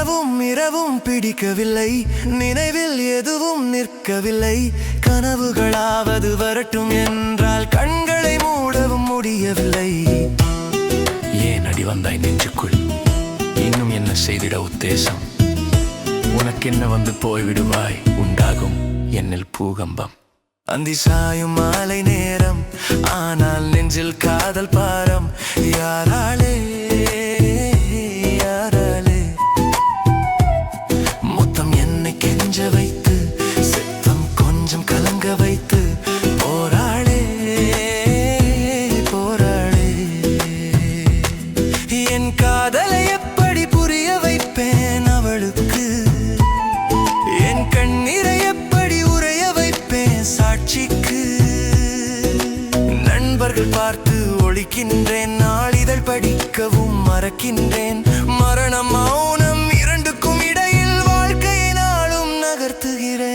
கனவும் இரவும் பிடிக்கவில்லை, நினைவில் எதுவும் நிற்கவில்லை. கனவுகளாவது வரட்டும் என்றால் கண்களை மூடவும் முடியவில்லை. ஏன் அடி வந்தாய் நெஞ்சுக்குள்? இன்னும் என்ன செய்திட உத்தேசம்? உனக்கென்ன வந்து போய்விடுவாய், உண்டாகும் என்னில் பூகம்பம். அந்தி சாயும் மாலை நேரம், ஆனால் நெஞ்சில் காதல் பாரம். யாராலே யாராலே மொத்தம் என்னை கெஞ்ச வைத்து, சித்தம் கொஞ்சம் கலங்க வைத்து போராளே போராளே. என் காதலை எப்படி புரிய வைப்பேன் அவளுக்கு? என் கண்ணீரை எப்படி உறைய வைப்பேன் சாட்சிக்கு? நண்பர்கள் பார்த்து ஒழிக்கின்றேன், நாளிதழ் படிக்கவும் மறக்கின்றேன். மரணம் மௌனம் இரண்டுக்கும் இடையில் வாழ்க்கையை நாளும் நகர்த்துகிறேன்.